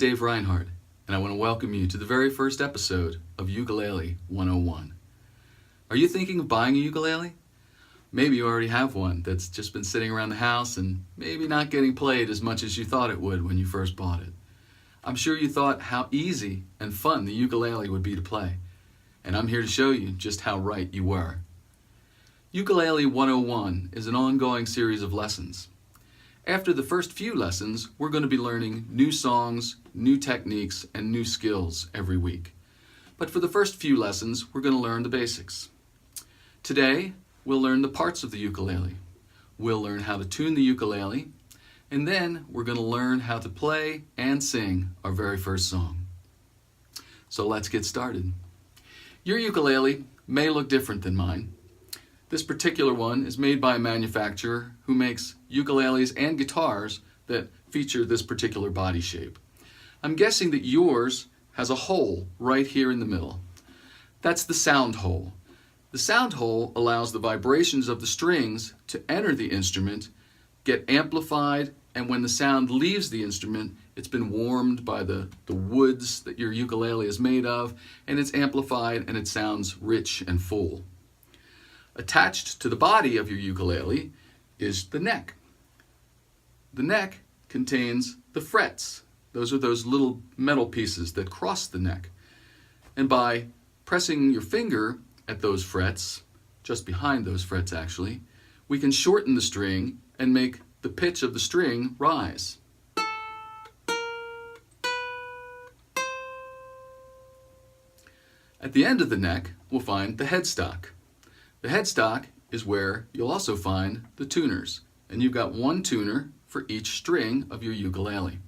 Dave Reinhardt, and I want to welcome you to the very first episode of Ukulele 101. Are you thinking of buying a ukulele? Maybe you already have one that's just been sitting around the house and maybe not getting played as much as you thought it would when you first bought it. I'm sure you thought how easy and fun the ukulele would be to play, and I'm here to show you just how right you were. Ukulele 101 is an ongoing series of lessons. After the first few lessons, we're going to be learning new songs, new techniques, and new skills every week. But for the first few lessons, we're going to learn the basics. Today, we'll learn the parts of the ukulele. We'll learn how to tune the ukulele, and then we're going to learn how to play and sing our very first song. So let's get started. Your ukulele may look different than mine. This particular one is made by a manufacturer who makes ukuleles and guitars that feature this particular body shape. I'm guessing that yours has a hole right here in the middle. That's the sound hole. The sound hole allows the vibrations of the strings to enter the instrument, get amplified, and when the sound leaves the instrument, it's been warmed by the woods that your ukulele is made of, and it's amplified and it sounds rich and full. Attached to the body of your ukulele is the neck. The neck contains the frets. Those are those little metal pieces that cross the neck. And by pressing your finger at those frets, just behind those frets actually, we can shorten the string and make the pitch of the string rise. At the end of the neck, we'll find the headstocke. The headstocke is where you'll also find the tuners, and you've got one tuner for each string of your ukulele.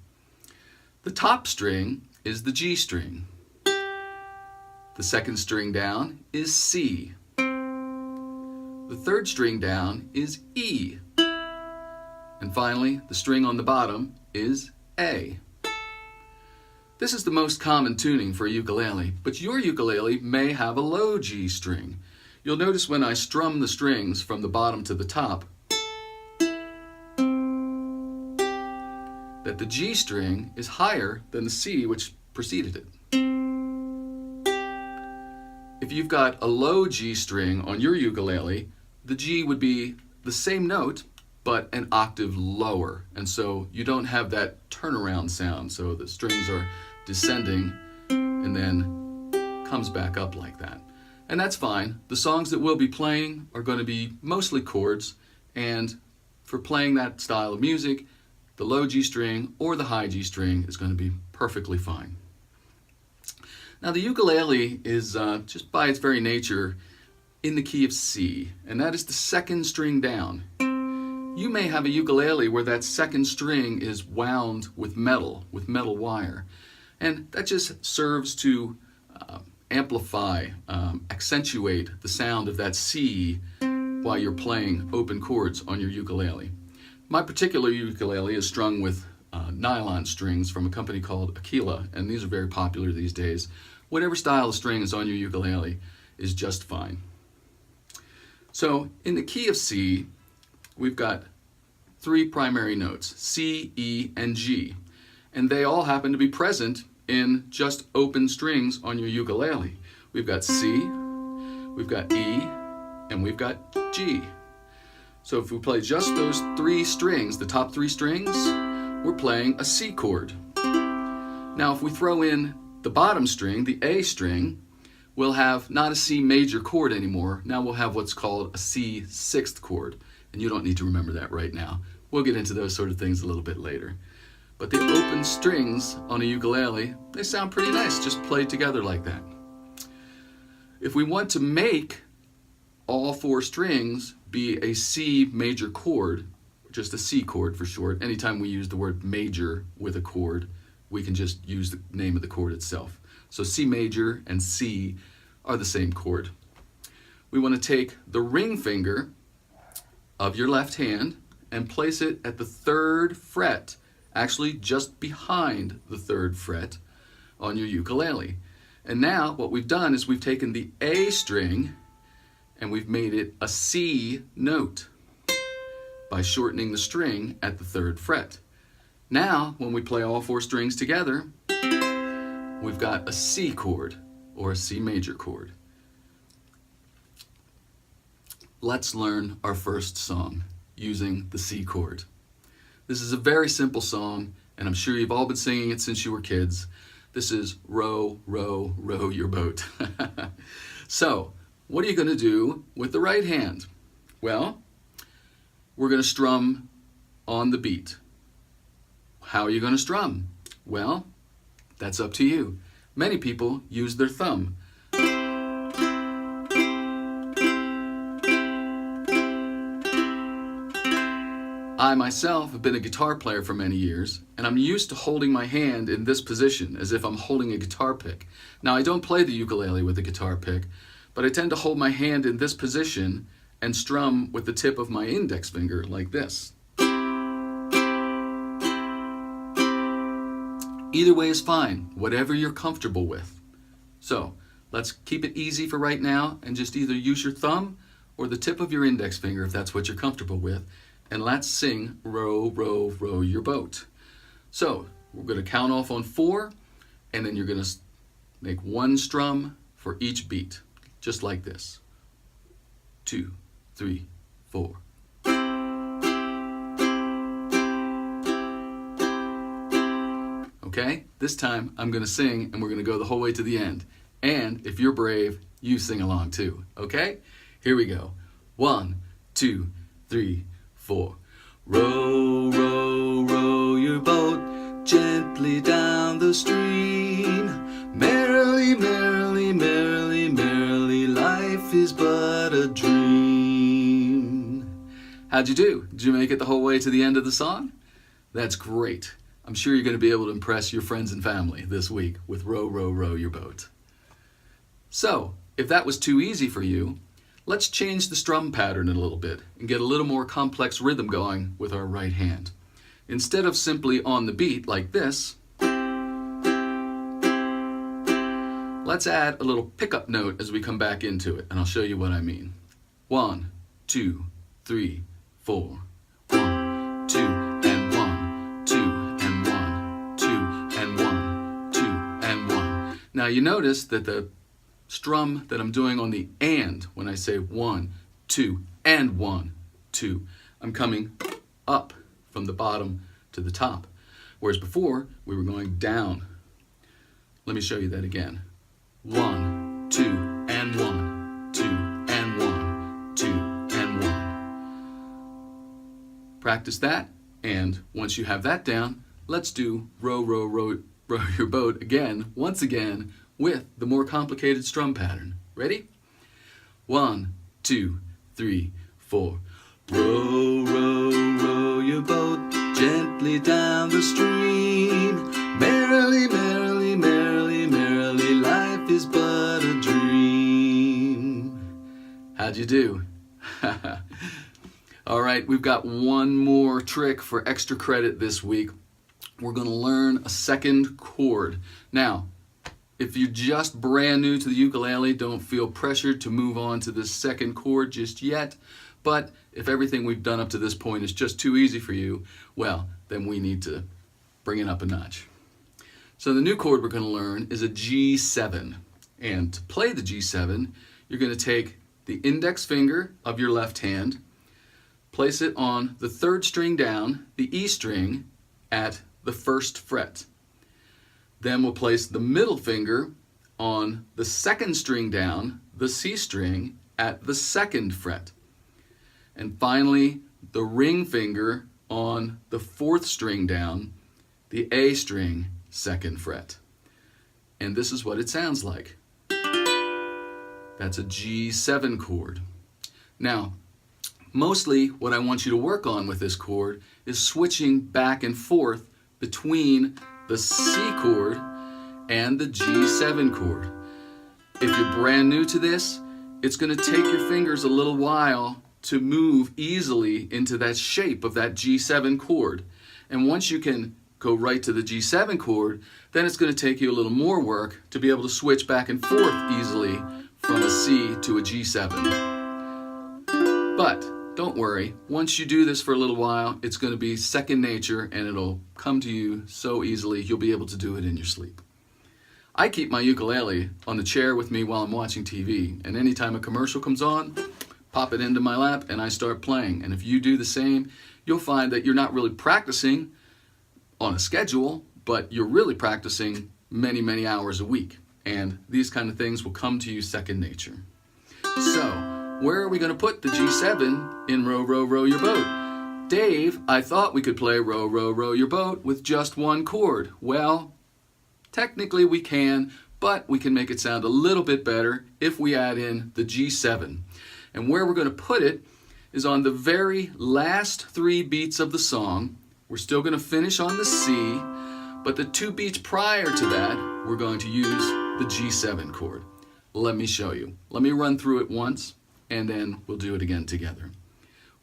The top string is the G string. The second string down is C. The third string down is E. And finally, the string on the bottom is A. This is the most common tuning for a ukulele, but your ukulele may have a low G string. You'll notice when I strum the strings from the bottom to the top that the G string is higher than the C which preceded it. If you've got a low G string on your ukulele, the G would be the same note but an octave lower, and so you don't have that turnaround sound, so the strings are descending and then comes back up like that. And that's fine. The songs that we'll be playing are going to be mostly chords, and for playing that style of music, the low G string or the high G string is going to be perfectly fine. Now the ukulele is just by its very nature in the key of C, and that is the second string down. You may have a ukulele where that second string is wound with metal wire, and that just serves to amplify, accentuate the sound of that C while you're playing open chords on your ukulele. My particular ukulele is strung with nylon strings from a company called Ukulele, and these are very popular these days. Whatever style of string is on your ukulele is just fine. So in the key of C, we've got three primary notes, C, E, and G, and they all happen to be present in just open strings on your ukulele. We've got C, we've got E, and we've got G. So if we play just those three strings, the top three strings, we're playing a C chord. Now if we throw in the bottom string, the A string, we'll have not a C major chord anymore. Now we'll have what's called a C sixth chord, and you don't need to remember that right now. We'll get into those sort of things a little bit later. But the open strings on a ukulele, they sound pretty nice, just played together like that. If we want to make all four strings be a C major chord, just a C chord for short, anytime we use the word major with a chord, we can just use the name of the chord itself. So C major and C are the same chord. We want to take the ring finger of your left hand and place it at the third fret, actually just behind the third fret on your ukulele. And now what we've done is we've taken the A string and we've made it a C note by shortening the string at the third fret. Now, when we play all four strings together, we've got a C chord or a C major chord. Let's learn our first song using the C chord. This is a very simple song, and I'm sure you've all been singing it since you were kids. This is Row, Row, Row Your Boat. So, what are you going to do with the right hand? Well, we're going to strum on the beat. How are you going to strum? Well, that's up to you. Many people use their thumb. I myself have been a guitar player for many years, and I'm used to holding my hand in this position as if I'm holding a guitar pick. Now, I don't play the ukulele with a guitar pick, but I tend to hold my hand in this position and strum with the tip of my index finger like this. Either way is fine, whatever you're comfortable with. So, let's keep it easy for right now and just either use your thumb or the tip of your index finger if that's what you're comfortable with. And let's sing Row, Row, Row Your Boat. So, we're going to count off on 4, and then you're going to make one strum for each beat, just like this. 2, 3, 4. Okay, this time I'm going to sing, and we're going to go the whole way to the end. And if you're brave, you sing along too. Okay, here we go. 1, 2, 3, 4. Row, row, row your boat gently down the stream. Merrily, merrily, merrily, merrily, life is but a dream. How'd you do? Did you make it the whole way to the end of the song? That's great. I'm sure you're going to be able to impress your friends and family this week with Row, Row, Row Your Boat. So, if that was too easy for you, let's change the strum pattern a little bit and get a little more complex rhythm going with our right hand. Instead of simply on the beat like this, let's add a little pickup note as we come back into it, and I'll show you what I mean. 1, 2, 3, 4. 1, 2, and 1, 2, and 1, 2, and 1, 2, and 1. Now you notice that the strum that I'm doing on the and, when I say 1, 2, and 1, 2, I'm coming up from the bottom to the top. Whereas before, we were going down. Let me show you that again. 1, 2, and 1, 2, and 1, 2, and 1. Practice that, and once you have that down, let's do Row, Row, Row, Row Your Boat again, once again, with the more complicated strum pattern. Ready? 1, 2, 3, 4. Row, row, row your boat gently down the stream. Merrily, merrily, merrily, merrily, life is but a dream. How'd you do? All right, we've got one more trick for extra credit this week. We're going to learn a second chord. Now, if you're just brand new to the ukulele, don't feel pressured to move on to this second chord just yet. But if everything we've done up to this point is just too easy for you, well, then we need to bring it up a notch. So the new chord we're going to learn is a G7. And to play the G7, you're going to take the index finger of your left hand, place it on the 3rd string down, the E string, at the 1st fret. Then we'll place the middle finger on the 2nd string down, the C string, at the 2nd fret. And finally, the ring finger on the 4th string down, the A string, 2nd fret. And this is what it sounds like. That's a G7 chord. Now, mostly what I want you to work on with this chord is switching back and forth between the C chord and the G7 chord. If you're brand new to this, it's going to take your fingers a little while to move easily into that shape of that G7 chord. And once you can go right to the G7 chord, then it's going to take you a little more work to be able to switch back and forth easily from a C to a G7. But don't worry, once you do this for a little while, it's going to be second nature and it'll come to you so easily you'll be able to do it in your sleep. I keep my ukulele on the chair with me while I'm watching TV, and anytime a commercial comes on, pop it into my lap and I start playing. And if you do the same, you'll find that you're not really practicing on a schedule, but you're really practicing many, many hours a week. And these kind of things will come to you second nature. So, where are we going to put the G7 in Row, Row, Row Your Boat? Dave, I thought we could play Row, Row, Row Your Boat with just one chord. Well, technically we can, but we can make it sound a little bit better if we add in the G7. And where we're going to put it is on the very last 3 beats of the song. We're still going to finish on the C, but the 2 beats prior to that, we're going to use the G7 chord. Let me show you. Let me run through it once, and then we'll do it again together.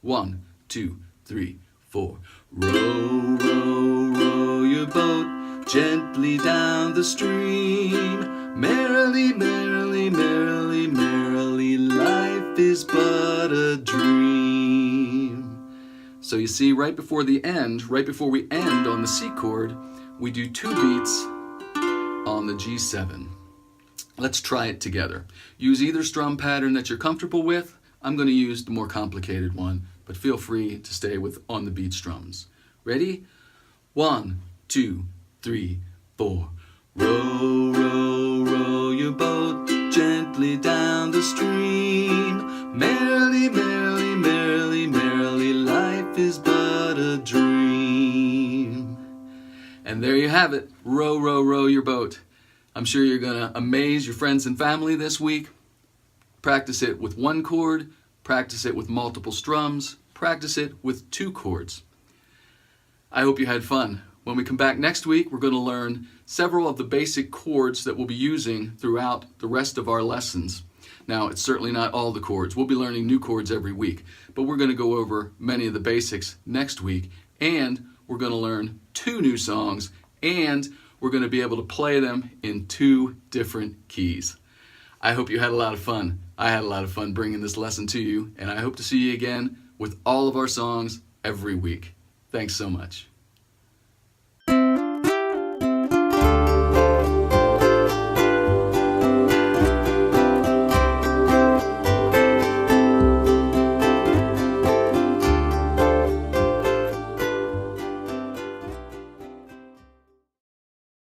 1, 2, 3, 4. Row, row, row your boat gently down the stream. Merrily, merrily, merrily, merrily, life is but a dream. So you see, right before we end on the C chord, we do 2 beats on the G7. Let's try it together. Use either strum pattern that you're comfortable with. I'm going to use the more complicated one, but feel free to stay with on the beat strums. Ready? 1, 2, 3, 4. Row, row, row your boat gently down the stream. Merrily, merrily, merrily, merrily, life is but a dream. And there you have it. Row, row, row your boat. I'm sure you're going to amaze your friends and family this week. Practice it with 1 chord, practice it with multiple strums, practice it with 2 chords. I hope you had fun. When we come back next week, we're going to learn several of the basic chords that we'll be using throughout the rest of our lessons. Now, it's certainly not all the chords. We'll be learning new chords every week, but we're going to go over many of the basics next week, and we're going to learn 2 new songs, and we're going to be able to play them in 2 different keys. I hope you had a lot of fun. I had a lot of fun bringing this lesson to you, and I hope to see you again with all of our songs every week. Thanks so much.